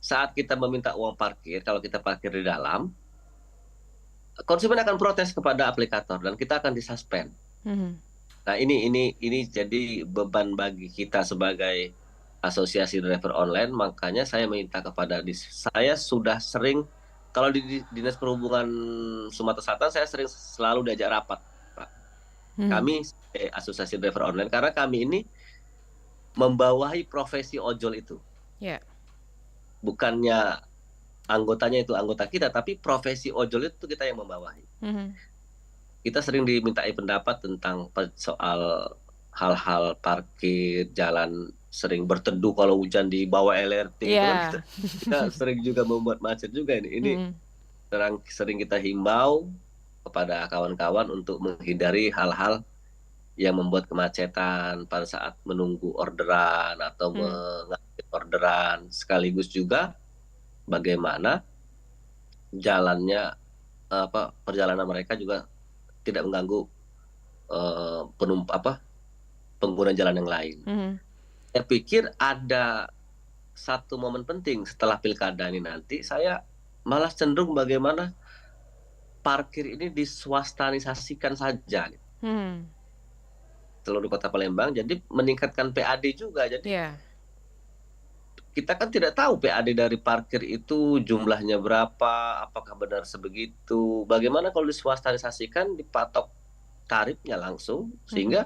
saat kita meminta uang parkir, kalau kita parkir di dalam, konsumen akan protes kepada aplikator dan kita akan disuspend. Mhm. Nah, ini jadi beban bagi kita sebagai asosiasi driver online, makanya saya minta kepada saya sudah sering kalau di Dinas Perhubungan Sumatera Selatan saya sering selalu diajak rapat, Pak. Mhm. Kami sebagai asosiasi driver online karena kami ini membawahi profesi ojol itu. Ya. Bukannya anggotanya itu anggota kita, tapi profesi ojol itu kita yang membawahi. Mhm. Kita sering dimintai pendapat tentang soal hal-hal parkir, jalan sering berteduh kalau hujan di bawah LRT itu kan kita, Iya. kita sering juga membuat macet juga ini. Ini Mhm. sering kita himbau kepada kawan-kawan untuk menghindari hal-hal yang membuat kemacetan pada saat menunggu orderan atau Mhm. mengambil orderan, sekaligus juga bagaimana jalannya perjalanan mereka juga tidak mengganggu pengguna jalan yang lain. Mhm. Saya pikir ada satu momen penting setelah pilkada ini nanti, saya malah cenderung bagaimana parkir ini diswastanisasikan saja Mhm. seluruh kota Palembang, jadi meningkatkan PAD juga. Jadi Iya. kita kan tidak tahu PAD dari parkir itu jumlahnya berapa, apakah benar sebegitu. Bagaimana kalau diswastanisasikan, dipatok tarifnya langsung, Mhm. sehingga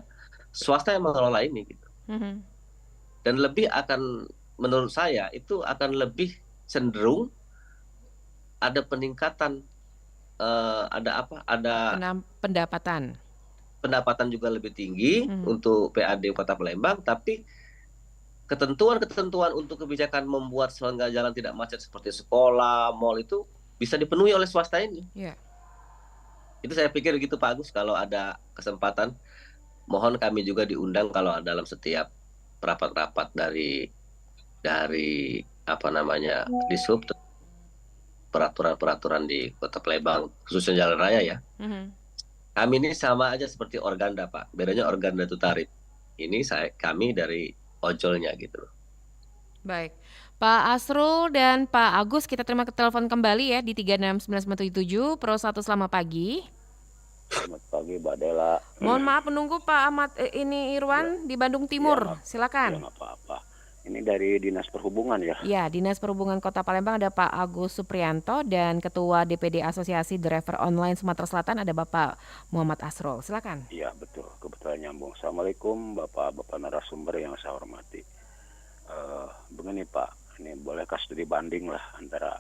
swasta yang mengelola ini gitu. Mhm. Dan lebih akan, menurut saya, itu akan lebih cenderung ada peningkatan, ada apa, ada Pendapatan. pendapatan juga lebih tinggi Mhm. untuk PAD Kota Palembang, tapi ketentuan-ketentuan untuk kebijakan membuat selangga jalan tidak macet seperti sekolah, mal itu bisa dipenuhi oleh swasta ini. Iya. Itu saya pikir gitu Pak Agus, kalau ada kesempatan, mohon kami juga diundang kalau dalam setiap rapat-rapat dari apa namanya di sub peraturan-peraturan di Kota Palembang khususnya jalan raya ya. Mhm. Kami ini sama aja seperti organda Pak. Bedanya organda itu tarif. Ini kami dari ojolnya gitu. Baik. Pak Asrul dan Pak Agus, kita terima telepon kembali ya di 369977 Pro 1, selamat pagi. Selamat pagi, Mbak Dela. Mohon maaf menunggu Pak Ahmad, ini Ya, Irwan di Bandung ya Timur, silakan. nggak apa-apa. Ini dari Dinas Perhubungan ya. Ya, Dinas Perhubungan Kota Palembang ada Pak Agus Supriyanto dan Ketua DPD Asosiasi Driver Online Sumatera Selatan ada Bapak Muhammad Asrul. Silakan. Iya, betul. Kebetulan nyambung. Assalamualaikum, Bapak-bapak narasumber yang saya hormati. Begini Pak, ini bolehkah studi banding lah antara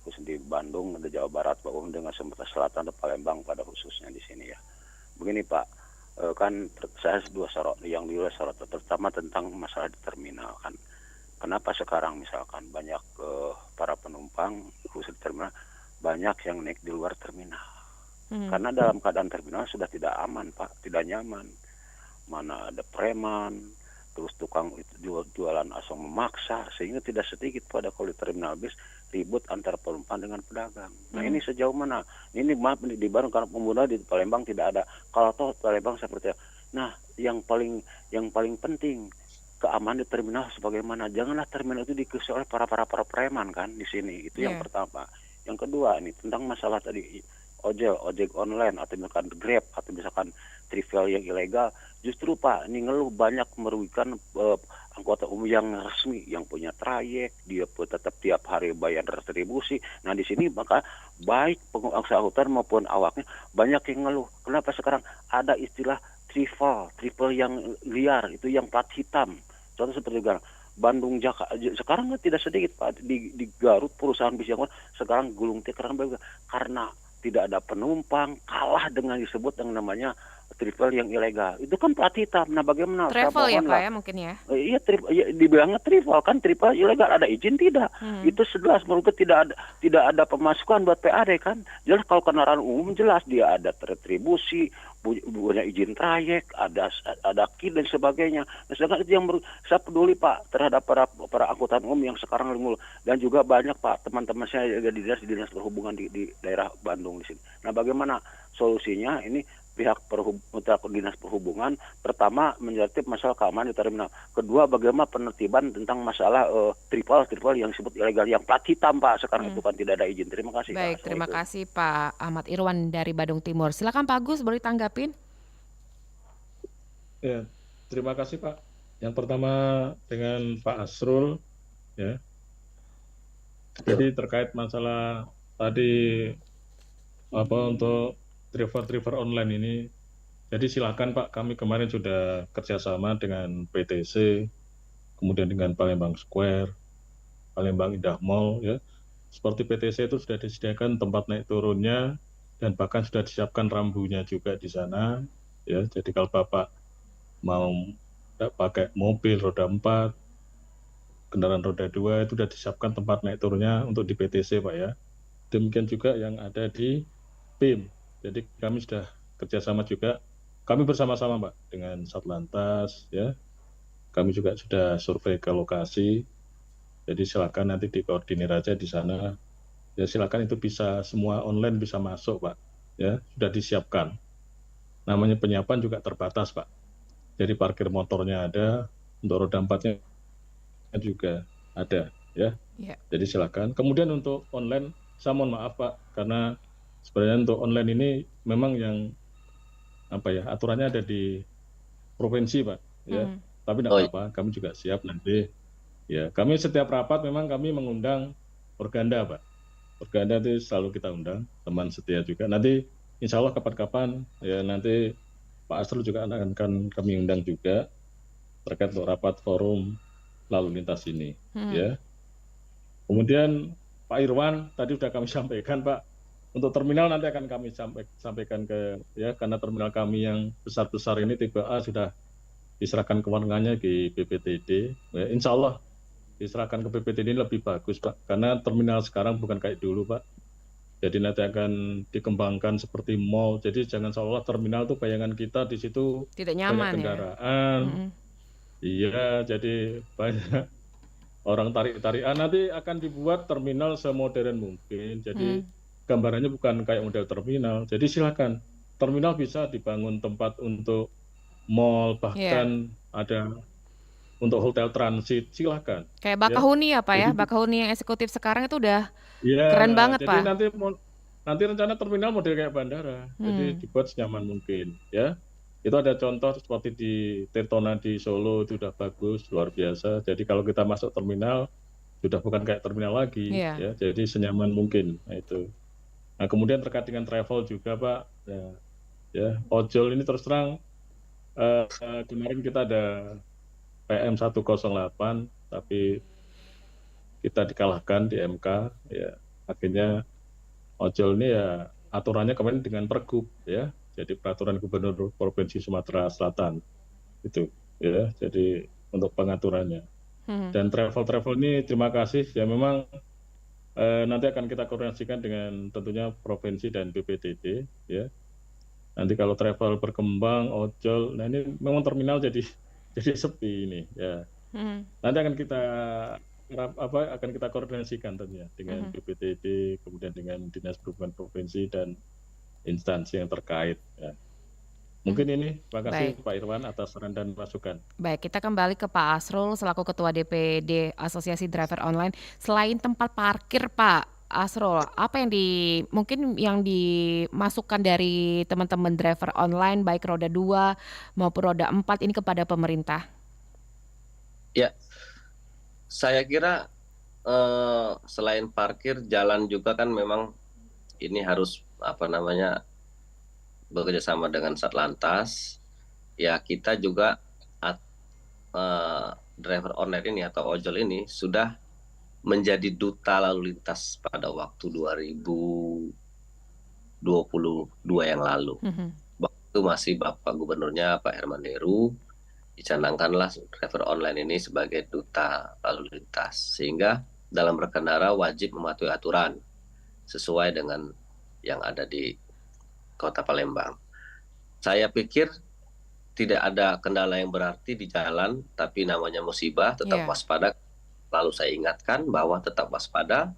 khusus di Bandung, di Jawa Barat, maupun dengan Sumatera Selatan atau Palembang pada khususnya di sini ya. Begini Pak, kan saya dua sorot, yang dua sorot terutama tentang masalah di terminal kan. Kenapa sekarang misalkan banyak para penumpang khusus di terminal banyak yang naik di luar terminal? Hmm. Karena dalam keadaan terminal sudah tidak aman Pak, tidak nyaman. Mana ada preman, terus tukang itu jualan asal memaksa, sehingga tidak sedikit pada kalau di terminal bis ribut antara penumpang dengan pedagang. Nah Hmm. ini sejauh mana? Ini maaf di Bandung karena pengguna di Palembang tidak ada. Kalau toh Palembang seperti itu. Nah yang paling penting keamanan di terminal sebagaimana. Janganlah terminal itu diikuti oleh para preman kan di sini. Itu yang Ya. pertama. Yang kedua ini tentang masalah tadi ojek online atau misalkan Grab atau misalkan trivial yang ilegal. Justru Pak, ini ngeluh banyak merugikan anggota umum yang resmi, yang punya trayek, dia tetap tiap hari bayar retribusi. Nah di sini maka baik pengusaha hutan maupun awaknya banyak yang ngeluh. Kenapa sekarang ada istilah triple yang liar, itu yang plat hitam. Contoh seperti Bandung Jakarta sekarang tidak sedikit Pak di Garut perusahaan bis yang sekarang gulung tikar karena tidak ada penumpang, kalah dengan disebut yang namanya travel yang ilegal. Itu kan plat hitam. Nah, bagaimana? Saya Travel ya Pak mohonlah. ya mungkin ya. Iya, dibilangnya triple kan triple ilegal ada izin tidak? Hmm. Itu jelas menurut tidak ada pemasukan buat PAD kan? Jelas kalau kendaraan umum jelas dia ada retribusi, punya izin trayek, ada KID dan sebagainya. Nah, sedangkan itu yang saya peduli Pak terhadap para angkutan umum yang sekarang dan juga banyak Pak teman-teman saya juga di dinas perhubungan di daerah Bandung di sini. Nah, bagaimana solusinya ini pihak dinas perhubungan. Pertama, mentertib masalah keamanan di terminal. Kedua, bagaimana penertiban tentang masalah tripal yang disebut ilegal, yang plat hitam Pak sekarang itu kan tidak ada izin. Terima kasih Kak. Baik, terima Assalamualaikum. kasih Pak Ahmad Irwan dari Badung Timur. Silakan Pak Agus, boleh tanggapin? Ya, terima kasih Pak. Yang pertama dengan Pak Asrul, ya. Jadi terkait masalah tadi untuk driver online ini, jadi silakan Pak, kami kemarin sudah kerjasama dengan PTC, kemudian dengan Palembang Square, Palembang Indah Mall, ya. Seperti PTC itu sudah disediakan tempat naik turunnya dan bahkan sudah disiapkan rambunya juga di sana, ya. Jadi kalau Bapak mau pakai mobil roda 4, kendaraan roda 2 itu sudah disiapkan tempat naik turunnya untuk di PTC Pak ya. Demikian juga yang ada di PIM. Jadi kami sudah kerjasama juga, kami bersama-sama Pak dengan Satlantas ya. Kami juga sudah survei ke lokasi. Jadi silakan nanti dikoordinir aja di sana. Ya silakan, itu bisa semua online bisa masuk Pak. Ya, sudah disiapkan. Namanya penyiapan juga terbatas Pak. Jadi parkir motornya ada, untuk roda 4-nya juga ada ya. Ya. Jadi silakan. Kemudian untuk online, saya mohon maaf Pak, karena sebenarnya untuk online ini memang yang aturannya ada di provinsi Pak ya. Tapi tidak apa-apa, kami juga siap nanti. Ya, kami setiap rapat memang kami mengundang Organda Pak. Organda itu selalu kita undang, teman setia juga. Nanti insya Allah kapan-kapan ya nanti Pak Asrul juga akan kami undang juga terkait untuk rapat forum lalu lintas ini ya. Kemudian Pak Irwan tadi sudah kami sampaikan Pak, untuk terminal nanti akan kami sampaikan ke ya, karena terminal kami yang besar-besar ini tipe A sudah diserahkan kewenangannya di BPTD ya, insya Allah diserahkan ke BPTD ini lebih bagus Pak, karena terminal sekarang bukan kayak dulu Pak. Jadi nanti akan dikembangkan seperti mall. Jadi jangan seolah terminal tuh bayangan kita di situ tidak nyaman banyak kendaraan. Iya, jadi banyak orang tarik-tarikan. Nanti akan dibuat terminal semodern mungkin. Jadi gambarannya bukan kayak model terminal. Jadi silakan. Terminal bisa dibangun tempat untuk mall, bahkan ada untuk hotel transit, silakan. Kayak Bakahuni ya Pak ya, Bakahuni yang eksekutif sekarang itu udah keren banget jadi Pak. Nanti rencana terminal model kayak bandara, jadi dibuat senyaman mungkin ya. Itu ada contoh seperti di Tirtona di Solo, itu udah bagus, luar biasa. Jadi kalau kita masuk terminal sudah bukan kayak terminal lagi ya, jadi senyaman mungkin. Nah itu. Nah kemudian terkait dengan travel juga Pak, ya ojol ini terus terang kemarin kita ada PM 108 tapi kita dikalahkan di MK ya, akhirnya ojol ini ya aturannya kemarin dengan Pergub ya, jadi peraturan Gubernur Provinsi Sumatera Selatan itu ya, jadi untuk pengaturannya. Dan travel ini terima kasih ya, memang nanti akan kita koordinasikan dengan tentunya provinsi dan BPTD ya. Nanti kalau travel berkembang ojol, nah ini memang terminal jadi sepi ini ya. Nanti akan kita koordinasikan tentunya dengan BPTD, kemudian dengan Dinas Perhubungan Provinsi dan instansi yang terkait ya. Mungkin ini, terima kasih Pak Irwan atas saran dan masukan. Baik, kita kembali ke Pak Asrul selaku Ketua DPD Asosiasi Driver Online. Selain tempat parkir Pak Asrul, apa yang mungkin yang dimasukkan dari teman-teman driver online baik roda 2 maupun roda 4 ini kepada pemerintah? Ya, saya kira selain parkir, jalan juga kan memang ini harus bekerja sama dengan Satlantas. Ya kita juga driver online ini atau ojol ini sudah menjadi duta lalu lintas pada waktu 2022 yang lalu. Waktu masih Bapak Gubernurnya Pak Herman Deru, dicanangkanlah driver online ini sebagai duta lalu lintas, sehingga dalam berkendara wajib mematuhi aturan sesuai dengan yang ada di Kota Palembang. Saya pikir tidak ada kendala yang berarti di jalan, tapi namanya musibah, tetap waspada. Lalu saya ingatkan bahwa tetap waspada,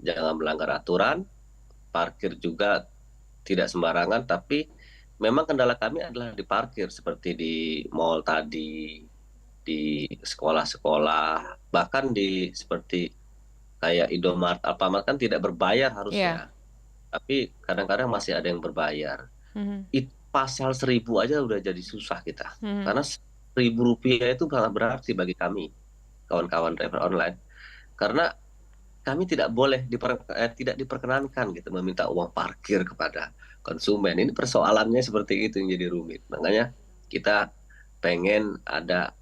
jangan melanggar aturan, parkir juga tidak sembarangan, tapi memang kendala kami adalah di parkir seperti di mall tadi, di sekolah-sekolah, bahkan di seperti kayak Indomart, Alfamart kan tidak berbayar Iya. harusnya, tapi kadang-kadang masih ada yang berbayar. Mhm. Itu pasal 1.000 aja udah jadi susah kita. Mhm. Karena Rp1.000 itu sangat berarti bagi kami, kawan-kawan driver online. Karena kami tidak diperkenankan gitu meminta uang parkir kepada konsumen. Ini persoalannya seperti itu yang jadi rumit. Makanya kita pengen ada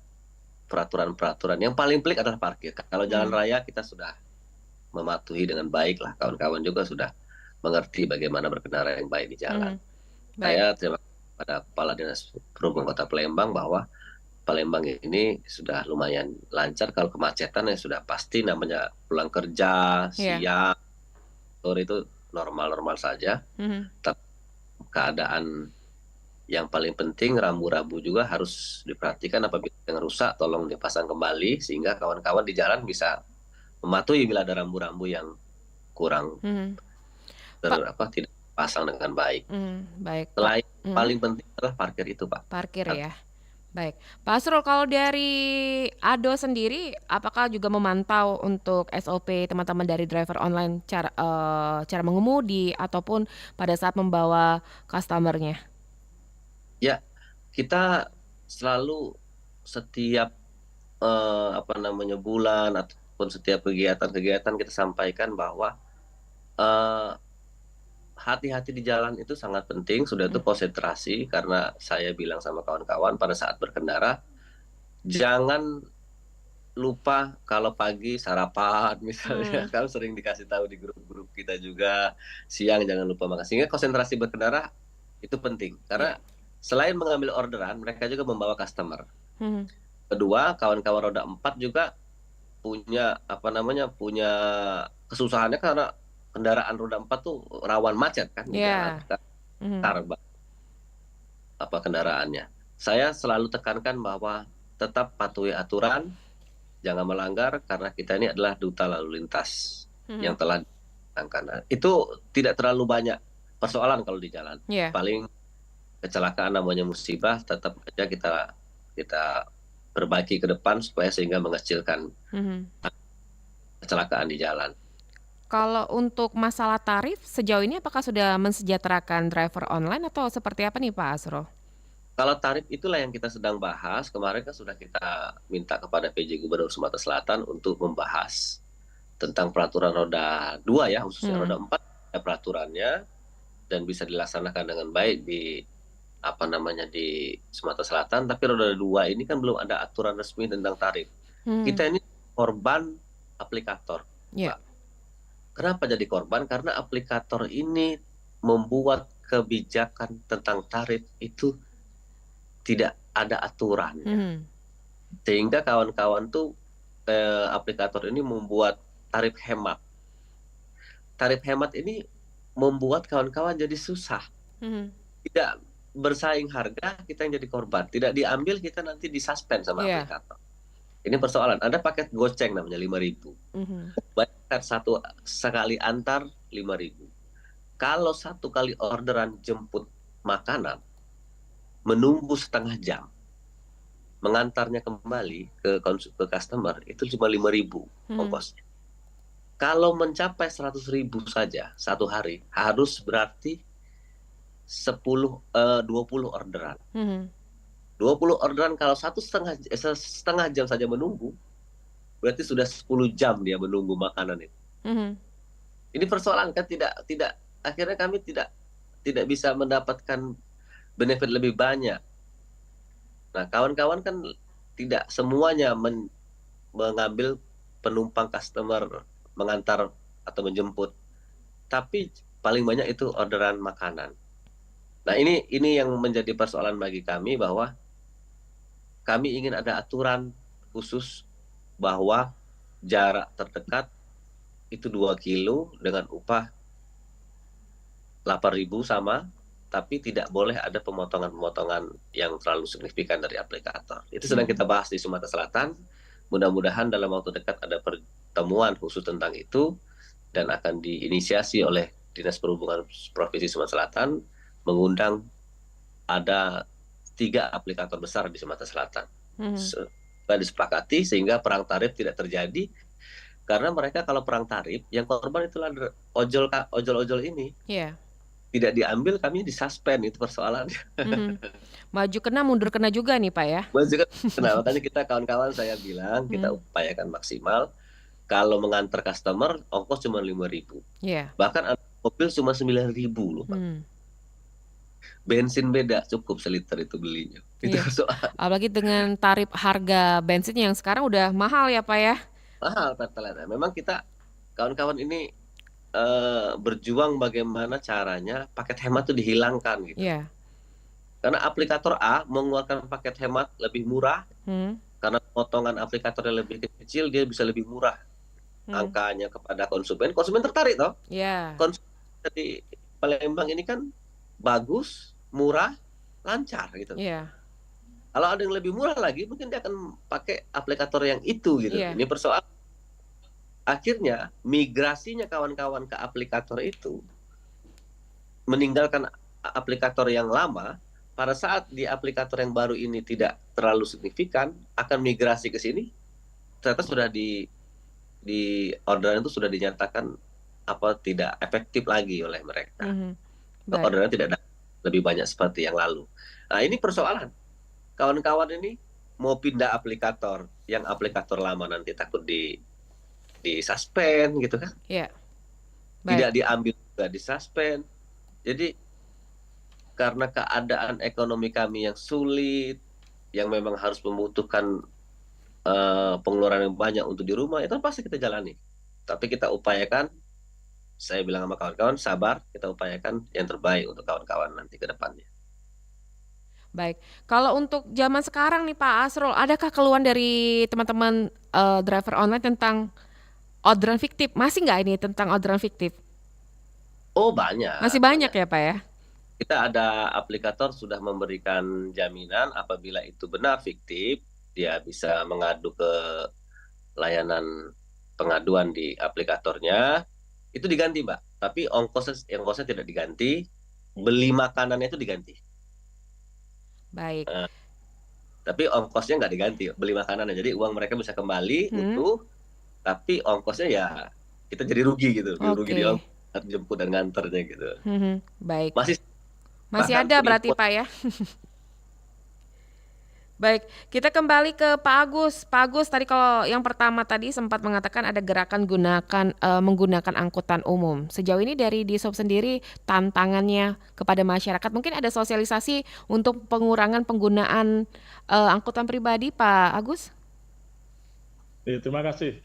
peraturan-peraturan. Yang paling pelik adalah parkir. Kalau jalan Mhm. raya kita sudah mematuhi dengan baik lah. Kawan-kawan juga sudah mengerti bagaimana berkendara yang baik di jalan. Mhm. Baik. Saya terima kasih pada Kepala Dinas Perhubungan Kota Palembang bahwa Palembang ini sudah lumayan lancar. Kalau kemacetan ya sudah pasti, namanya pulang kerja, Iya. siang, sore itu normal-normal saja. Mhm. Tapi keadaan yang paling penting, rambu-rambu juga harus diperhatikan. Apabila yang rusak tolong dipasang kembali sehingga kawan-kawan di jalan bisa mematuhi bila ada rambu-rambu yang kurang Mhm. Pak tidak pasang dengan baik. baik, Pak. Selain Mhm. paling penting adalah parkir itu, Pak. Parkir ya. Baik. Pak Asrul, kalau dari Ado sendiri, apakah juga memantau untuk SOP teman-teman dari driver online cara mengemudi ataupun pada saat membawa customer-nya? Ya, kita selalu setiap bulan ataupun setiap kegiatan-kegiatan kita sampaikan bahwa eh, hati-hati di jalan itu sangat penting. Sudah itu Mhm. konsentrasi, karena saya bilang sama kawan-kawan pada saat berkendara, jangan lupa kalau pagi sarapan misalnya. Mmm. Kan sering dikasih tahu di grup-grup kita juga, siang jangan lupa makan. Sehingga konsentrasi berkendara itu penting, Iya. karena selain mengambil orderan, mereka juga membawa customer. Mhm. Kedua, kawan-kawan roda 4 juga punya punya kesusahannya karena kendaraan roda 4 tuh rawan macet kan di jalan, Iya. Mhm. kendaraannya. Saya selalu tekankan bahwa tetap patuhi aturan, jangan melanggar, karena kita ini adalah duta lalu lintas yang Mhm. telah ditangkan. Nah, itu tidak terlalu banyak persoalan kalau di jalan. Iya. Paling kecelakaan namanya musibah, tetap aja kita perbaiki ke depan supaya sehingga mengecilkan Mhm. kecelakaan di jalan. Kalau untuk masalah tarif, sejauh ini apakah sudah mensejahterakan driver online atau seperti apa nih, Pak Asrul? Kalau tarif itulah yang kita sedang bahas. Kemarin kan sudah kita minta kepada PJ Gubernur Sumatera Selatan untuk membahas tentang peraturan roda 2 ya, khususnya roda Mhm. 4 ada peraturannya dan bisa dilaksanakan dengan baik di Sumatera Selatan. Tapi roda 2 ini kan belum ada aturan resmi tentang tarif. Mhm. Kita ini korban aplikator, Iya. Mbak. Kenapa jadi korban? Karena aplikator ini membuat kebijakan tentang tarif itu tidak ada aturannya. Mhm. Sehingga kawan-kawan tuh aplikator ini membuat tarif hemat. Tarif hemat ini membuat kawan-kawan jadi susah. Mhm. Tidak bersaing harga, kita yang jadi korban. Tidak diambil, kita nanti disuspend sama Iya. aplikator. Ini persoalan. Ada paket goceng namanya 5.000. Mhm. Bayar satu sekali antar 5.000. Kalau satu kali orderan jemput makanan, menunggu setengah jam, mengantarnya kembali ke customer itu cuma 5.000 Mhm. ongkosnya. Kalau mencapai 100.000 saja satu hari, harus berarti 20 orderan. Mhm. 20 orderan kalau setengah jam saja menunggu, berarti sudah 10 jam dia menunggu makanan itu. Mhm. Ini persoalan kan, tidak akhirnya kami tidak bisa mendapatkan benefit lebih banyak. Nah, kawan-kawan kan tidak semuanya mengambil penumpang customer mengantar atau menjemput, tapi paling banyak itu orderan makanan. Nah, ini yang menjadi persoalan bagi kami, bahwa kami ingin ada aturan khusus bahwa jarak terdekat itu 2 kilo dengan upah 8.000 sama, tapi tidak boleh ada pemotongan-pemotongan yang terlalu signifikan dari aplikator. Itu sedang kita Mhm. bahas di Sumatera Selatan. Mudah-mudahan dalam waktu dekat ada pertemuan khusus tentang itu dan akan diinisiasi oleh Dinas Perhubungan Provinsi Sumatera Selatan, mengundang ada 3 aplikator besar di Sumatera Selatan. Mhm. Sudah disepakati sehingga perang tarif tidak terjadi, karena mereka kalau perang tarif yang korban itulah ojol-ojol ini. Iya. Tidak diambil, kami disuspend, itu persoalannya. Mhm. Maju kena, mundur kena juga nih, Pak, ya? Nah, makanya kita kawan-kawan saya bilang kita upayakan maksimal. Kalau mengantar customer ongkos cuma 5.000. Iya. Bahkan ada mobil cuma 9.000 loh, Pak. Hmm. Bensin beda, cukup seliter itu belinya. Itu Iya. soal Apalagi dengan tarif harga bensin yang sekarang udah mahal ya, Pak, ya? mahal pertalite. Memang kita kawan-kawan ini berjuang bagaimana caranya paket hemat itu dihilangkan gitu. Iya. Karena aplikator A mengeluarkan paket hemat lebih murah, karena potongan aplikatornya lebih kecil, dia bisa lebih murah angkanya kepada konsumen. Konsumen tertarik toh. Iya. Konsumen di Palembang ini kan bagus, murah, lancar gitu. Iya. Kalau ada yang lebih murah lagi, mungkin dia akan pakai aplikator yang itu gitu. Iya. Ini persoalan. Akhirnya migrasinya kawan-kawan ke aplikator itu meninggalkan aplikator yang lama. Pada saat di aplikator yang baru ini tidak terlalu signifikan, akan migrasi ke sini, ternyata sudah di orderan itu sudah dinyatakan tidak efektif lagi oleh mereka. Baik. Orderan tidak lebih banyak seperti yang lalu. Nah, ini persoalan. Kawan-kawan ini mau pindah aplikator, yang aplikator lama nanti takut di suspend gitu kan. Iya. Tidak Baik. diambil juga di suspend. Jadi karena keadaan ekonomi kami yang sulit, yang memang harus membutuhkan pengeluaran yang banyak untuk di rumah, itu pasti kita jalani. Tapi kita upayakan, saya bilang sama kawan-kawan, sabar, kita upayakan yang terbaik untuk kawan-kawan nanti ke depannya. Baik. Kalau untuk zaman sekarang nih Pak Asrul, adakah keluhan dari teman-teman driver online tentang orderan fiktif? Masih nggak ini tentang orderan fiktif? Oh, banyak. Masih banyak ya Pak ya? Kita ada aplikator sudah memberikan jaminan apabila itu benar fiktif, dia bisa mengadu ke layanan pengaduan di aplikatornya, itu diganti Mbak. Tapi ongkosnya tidak diganti, beli makanannya itu diganti. Baik. Tapi ongkosnya nggak diganti, beli makanannya. Jadi uang mereka bisa kembali utuh, tapi ongkosnya ya kita jadi rugi gitu. Rugi di ongkos jemput dan nganternya gitu. Baik. Masih ada berarti Pak ya? Baik, kita kembali ke Pak Agus. Pak Agus, tadi kalau yang pertama tadi sempat mengatakan ada gerakan menggunakan angkutan umum. Sejauh ini dari Dishub sendiri tantangannya kepada masyarakat, mungkin ada sosialisasi untuk pengurangan penggunaan angkutan pribadi, Pak Agus? Ya, terima kasih.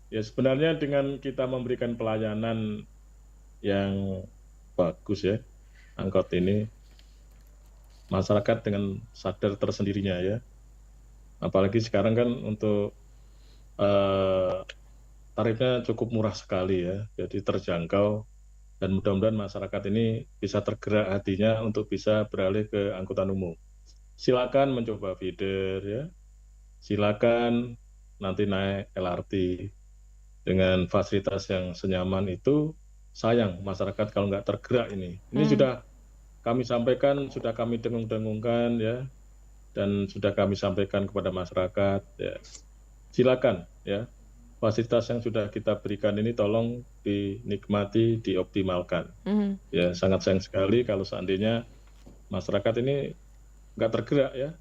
Ya sebenarnya dengan kita memberikan pelayanan yang bagus ya, angkot ini, masyarakat dengan sadar tersendirinya ya. Apalagi sekarang kan untuk tarifnya cukup murah sekali ya, jadi terjangkau, dan mudah-mudahan masyarakat ini bisa tergerak hatinya untuk bisa beralih ke angkutan umum. Silakan mencoba feeder ya, silakan nanti naik LRT dengan fasilitas yang senyaman itu. Sayang masyarakat kalau nggak tergerak ini. Ini sudah kami sampaikan, sudah kami dengung-dengungkan ya, dan sudah kami sampaikan kepada masyarakat ya. Silakan ya, fasilitas yang sudah kita berikan ini tolong dinikmati, dioptimalkan. Ya sangat sayang sekali kalau seandainya masyarakat ini nggak tergerak ya.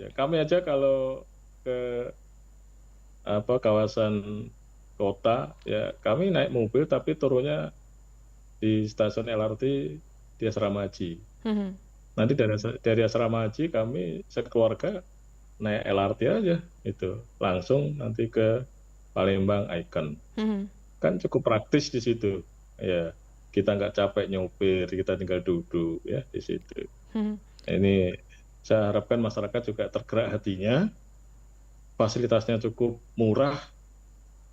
Ya kami aja kalau ke kawasan kota ya, kami naik mobil tapi turunnya di stasiun LRT di Asrama Haji. Nanti dari Asrama Haji kami sekeluarga naik LRT aja itu langsung nanti ke Palembang Icon. Kan cukup praktis di situ ya, kita nggak capek nyopir, kita tinggal duduk ya di situ. Ini saya harapkan masyarakat juga tergerak hatinya, fasilitasnya cukup murah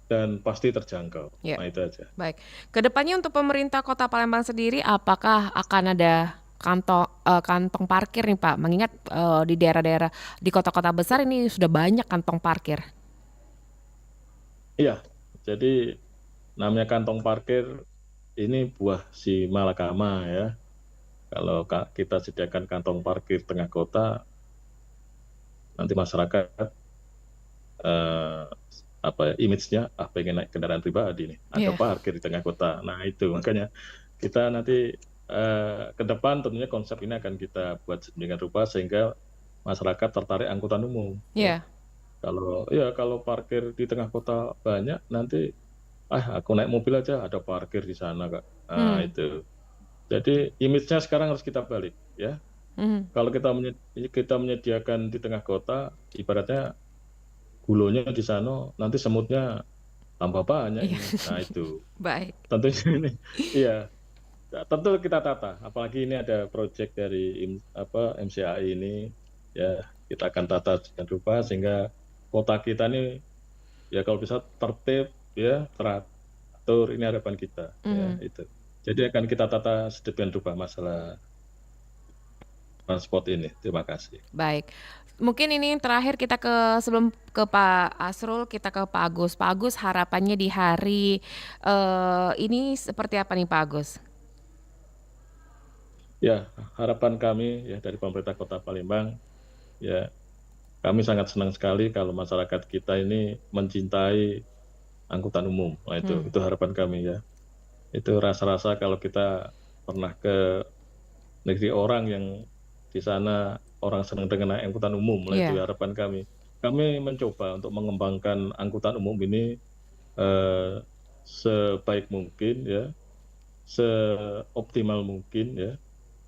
dan pasti terjangkau. Ya. Nah itu aja. Baik. Kedepannya untuk pemerintah Kota Palembang sendiri, apakah akan ada kantong parkir nih Pak? Mengingat di daerah-daerah di kota-kota besar ini sudah banyak kantong parkir. Iya. Jadi namanya kantong parkir ini buah si malakama ya. Kalau kita sediakan kantong parkir tengah kota, nanti masyarakat eh, apa ya, image-nya pengen naik kendaraan pribadi nih, ada Iya. parkir di tengah kota. Nah itu makanya kita nanti ke depan tentunya konsep ini akan kita buat sedemikian rupa sehingga masyarakat tertarik angkutan umum. Ya. Iya. Kalau parkir di tengah kota banyak, nanti aku naik mobil aja ada parkir di sana kak. Nah Hmm. itu. Jadi image-nya sekarang harus kita balik ya. Hmm. Kalau kita menyediakan di tengah kota, ibaratnya gulonya di sana, nanti semutnya tambah banyak Iya. ini. Nah itu Baik. tentunya ini, iya. Nah, tentu kita tata. Apalagi ini ada proyek dari MCAI ini, ya kita akan tata dengan rupa sehingga kota kita ini ya kalau bisa tertib, ya teratur. Ini harapan kita, ya Hmm. itu. Jadi akan kita tata sedemikian rupa masalah transport ini. Terima kasih. Baik. Mungkin ini yang terakhir kita sebelum ke Pak Asrul, kita ke Pak Agus. Pak Agus, harapannya di hari ini seperti apa nih Pak Agus? Ya, harapan kami ya dari pemerintah Kota Palembang, ya kami sangat senang sekali kalau masyarakat kita ini mencintai angkutan umum. Nah Hmm. itu harapan kami ya. Itu rasa-rasa kalau kita pernah ke negeri orang yang di sana orang senang dengan naik angkutan umum. Nah itu Iya. harapan kami. Kami mencoba untuk mengembangkan angkutan umum ini eh, sebaik mungkin ya, seoptimal mungkin ya.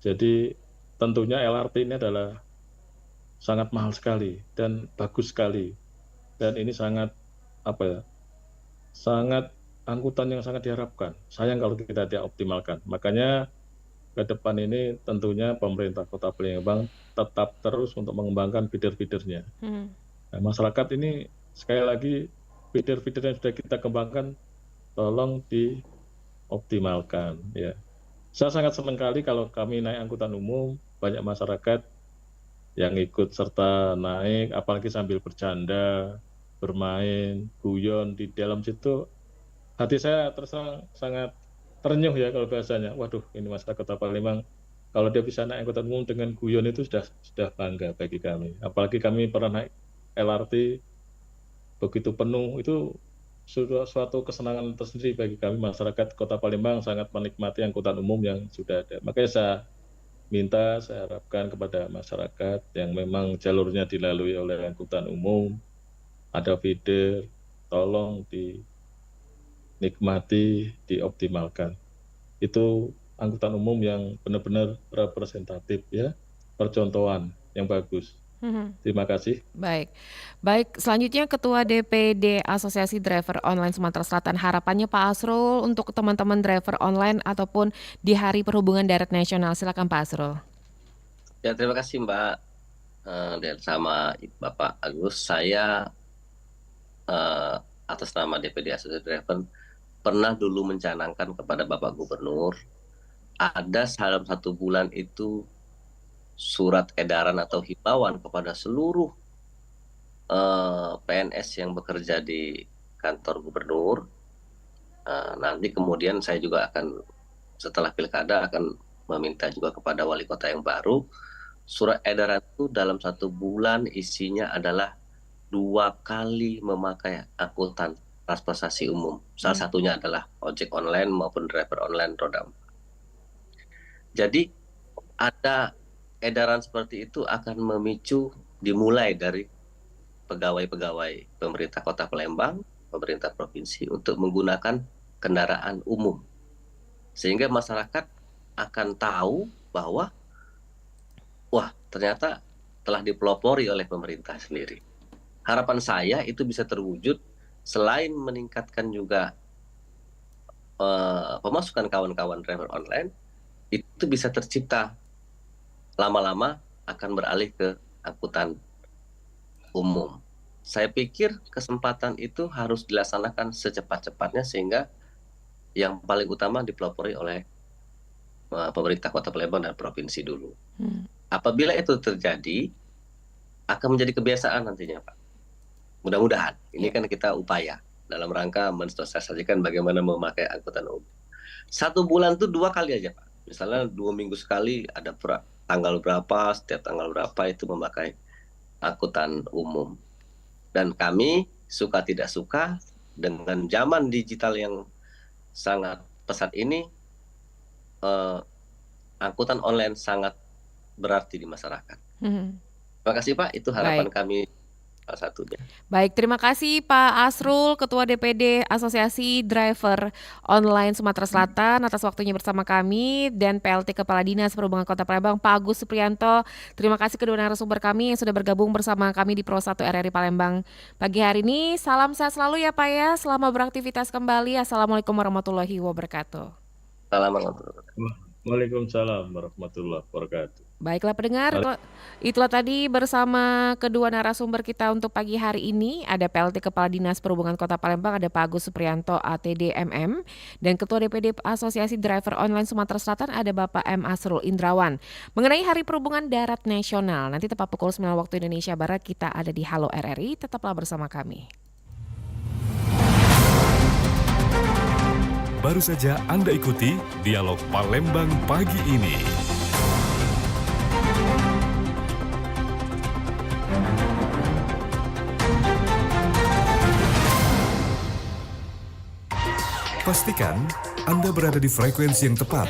Jadi tentunya LRT ini adalah sangat mahal sekali dan bagus sekali. Dan ini sangat apa ya? Sangat angkutan yang sangat diharapkan. Sayang kalau kita tidak optimalkan. Makanya ke depan ini tentunya pemerintah Kota Palembang tetap terus untuk mengembangkan feeder-feedernya. Hmm. Nah, masyarakat ini sekali lagi feeder-feeder yang sudah kita kembangkan tolong dioptimalkan ya. Saya sangat senang kali kalau kami naik angkutan umum, banyak masyarakat yang ikut serta naik, apalagi sambil bercanda, bermain, guyon di dalam situ. Hati saya terserang sangat terenyuh ya kalau bahasanya. Waduh, ini masyarakat Kota Palembang. Kalau dia bisa naik angkutan umum dengan guyon itu sudah bangga bagi kami. Apalagi kami pernah naik LRT begitu penuh, itu sudah suatu kesenangan tersendiri bagi kami. Masyarakat Kota Palembang sangat menikmati angkutan umum yang sudah ada. Makanya saya harapkan kepada masyarakat yang memang jalurnya dilalui oleh angkutan umum, ada feeder, tolong dinikmati, dioptimalkan. Itu angkutan umum yang benar-benar representatif ya, percontohan yang bagus. Hmm. Terima kasih. Baik. Baik, selanjutnya Ketua DPD Asosiasi Driver Online Sumatera Selatan. Harapannya Pak Asrul untuk teman-teman driver online ataupun di Hari Perhubungan Darat Nasional. Silakan Pak Asrul. Ya, terima kasih Mbak dan sama Bapak Agus. Saya atas nama DPD Asosiasi Driver pernah dulu mencanangkan kepada Bapak Gubernur ada dalam 1 bulan itu surat edaran atau himbauan kepada seluruh PNS yang bekerja di kantor gubernur. Nanti kemudian saya juga akan setelah pilkada akan meminta juga kepada wali kota yang baru. Surat edaran itu dalam 1 bulan isinya adalah 2 kali memakai angkutan transportasi umum. Salah satunya adalah ojek online maupun driver online roda 4. Jadi ada edaran seperti itu akan memicu dimulai dari pegawai-pegawai pemerintah Kota Palembang, pemerintah provinsi untuk menggunakan kendaraan umum. Sehingga masyarakat akan tahu bahwa wah, ternyata telah dipelopori oleh pemerintah sendiri. Harapan saya itu bisa terwujud selain meningkatkan juga pemasukan kawan-kawan driver online, itu bisa tercipta lama-lama akan beralih ke angkutan umum. Saya pikir kesempatan itu harus dilaksanakan secepat-cepatnya sehingga yang paling utama dipelopori oleh pemerintah Kota Palembang dan provinsi dulu. Apabila itu terjadi, akan menjadi kebiasaan nantinya, Pak. Mudah-mudahan. Ini kan kita upaya dalam rangka mensosialisasikan bagaimana memakai angkutan umum. 1 bulan itu 2 kali aja, Pak. Misalnya 2 minggu sekali ada tanggal berapa, setiap tanggal berapa itu memakai angkutan umum. Dan kami suka tidak suka dengan zaman digital yang sangat pesat ini, angkutan online sangat berarti di masyarakat. Terima kasih Pak, itu harapan Baik. kami salah satunya. Baik, terima kasih Pak Asrul, Ketua DPD Asosiasi Driver Online Sumatera Selatan atas waktunya bersama kami, dan PLT Kepala Dinas Perhubungan Kota Palembang Pak Agus Supriyanto. Terima kasih kedua narasumber kami yang sudah bergabung bersama kami di Pro 1 RRI Palembang pagi hari ini. Salam sehat selalu ya Pak ya, selamat beraktivitas kembali. Assalamualaikum warahmatullahi wabarakatuh. Waalaikumsalam warahmatullahi wabarakatuh. Baiklah pendengar, itulah tadi bersama kedua narasumber kita untuk pagi hari ini. Ada PLT Kepala Dinas Perhubungan Kota Palembang, ada Pak Agus Supriyanto ATD MM, dan Ketua DPD Asosiasi Driver Online Sumatera Selatan ada Bapak M. Asrul Indrawan. Mengenai Hari Perhubungan Darat Nasional, nanti tepat pukul 9 waktu Indonesia Barat kita ada di Halo RRI, tetaplah bersama kami. Baru saja Anda ikuti Dialog Palembang pagi ini. Pastikan Anda berada di frekuensi yang tepat